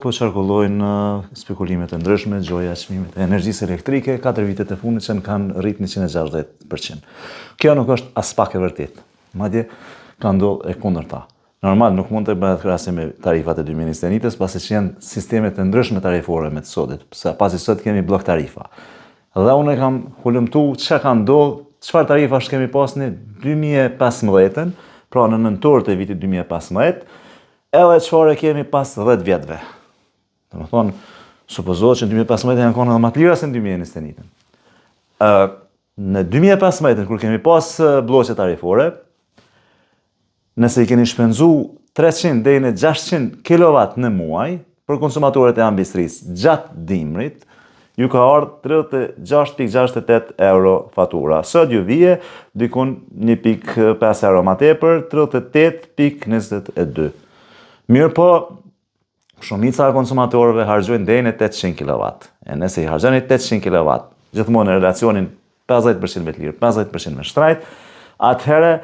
Po qarkullojnë spekulimet e ndryshme, gjoja çmimet e energjisë elektrike, 4 vitet e fundit që kanë rritë 160%. Kjo nuk është as pak e vërtet. Madje ka ndodhur e kundërta. Normal nuk mund të bëhet krahasim me tarifat e 2021-s, pasi që janë sistemet e ndryshme tarifore me të sotit, pasi sot kemi blok tarifa. Dhe unë kam hulumtuar çka ka ndodhur, çfarë tarifash kemi pas në 2015-ën, pra në nëntor të vitit 2015, edhe çfarë kemi pas 10 vjetëve. Domethënë, supozohet që në 2015 janë qenë edhe më të lira se në 2021-ën. Në 2015-ën kur kemi pas blloqe tarifore, nëse i keni shpenzu 300 deri në 600 kW në muaj për konsumatorët e ambistrisë gjatë dimrit, ju ka ardhur 36.68 euro fatura. Sot ju vije dikun 1.5 euro më tepër, 38.22. Mirë po, shumica e konsumatorëve harxojnë deri në 800 kW. E nëse i harxoni 800 kW, gjithmonë në relacionin 50% me të lirë, 50% me shtrajt, atëherë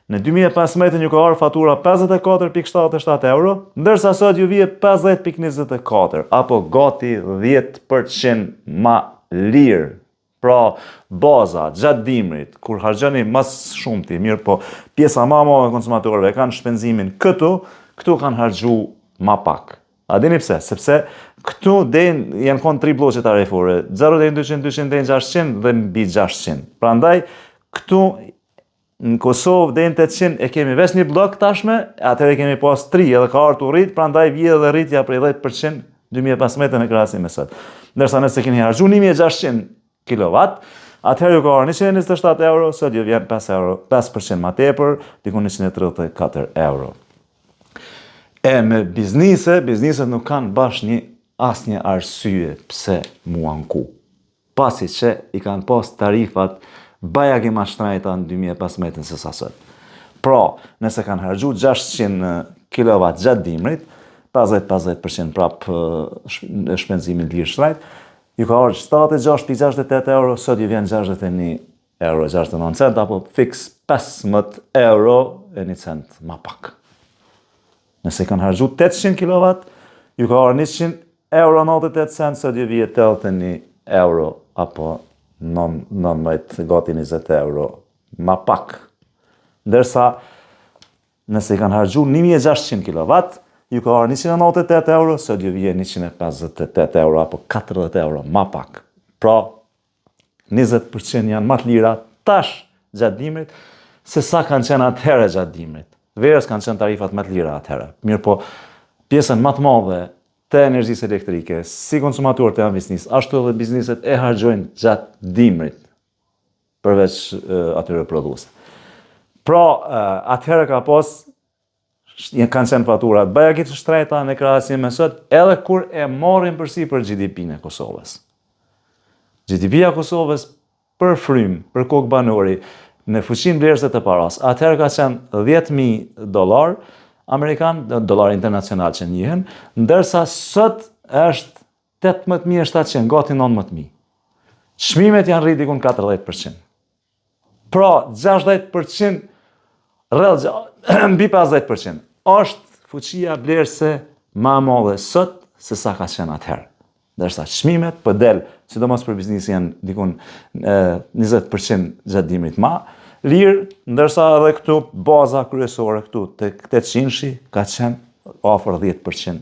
në 2015 ju ka ardhur fatura 54.77 euro, ndërsa sot ju vije 50.24, apo gati 10% më lirë. Pra, baza gjatë dimrit, kur harxoni më shumti, mirë po, pjesa më e madhe e konsumatorëve kanë shpenzimin këtu kanë harxhu më pak. A dini pse? Sepse këtu janë konë 3 blloqe tarifore, 0 deri në 200, 200 deri në 600 dhe mbi 600. Prandaj, këtu në Kosovë deri në 800 e kemi veç një blok tashme, atëherë kemi pas 3 edhe ka ardhur rrit, prandaj vije edhe rritja prej 10% 2015 në krahasim me sot. Ndërsa nëse keni harxhu 1600 kW, atëherë ju ka ardhur 127 euro, sot ju vjen 5% më tepër, diku 134 euro. E me bizniset nuk kanë bash asnjë arsye pse mu anku. Pasi që i kanë pas tarifat bajagi ma shtrajta në 2015 se sa sot. Pra, nëse kanë harxhu 600 kW gjatë dimrit, 50% prap shpenzimin lirë shtrajt, ju ka ardhur 76.68 euro, sot ju vjen 61 euro 69 cent, apo fix 15 euro e 1 cent ma pak. Nëse kanë harxhu 800 kW, ju ka ardhur 100 euro 98 cent, sot ju vije 81 euro, apo 19 gati 20 euro ma pak. Ndërsa, nëse kanë harxhu 1600 kW, ju ka ardhur 198 euro, sot ju vije 158 euro, apo 40 euro ma pak. Pra, 20% janë më të lira tash gjatë dimrit, se sa kanë qenë atëherë gjatë dimrit. Verës kanë qenë tarifat më të lira atëherë. Mirë po, pjesën më të madhe të energjisë elektrike, si konsumatorët e ambisnisë, ashtu edhe bizniset e harxojnë gjatë dimrit, përveç atyre prodhuese. Pra, atëherë ka pas, kanë qenë faturat bajagi të shtrejta në krahasim me sot, edhe kur e marrin përsipër GDP-n e Kosovës. GDP-ja Kosovës për frym, për kokë banori, në fuqinë vlerëse të paras, atëherë ka qenë $10.000 Amerikan, dollar internacional që njihen, ndërsa sot është 18.700, gati 19.000. Çmimet janë rritë dikun 40%. Pra, 60%, mbi 50%, është fuqia vlerëse më e madhe sot se sa ka qenë atëherë. Ndërsa çmimet për del, sidomos për biznisi janë dikun 20% gjatë dimrit ma lirë, ndërsa edhe këtu baza kryesore këtu tek 800-shi ka qenë afër 10%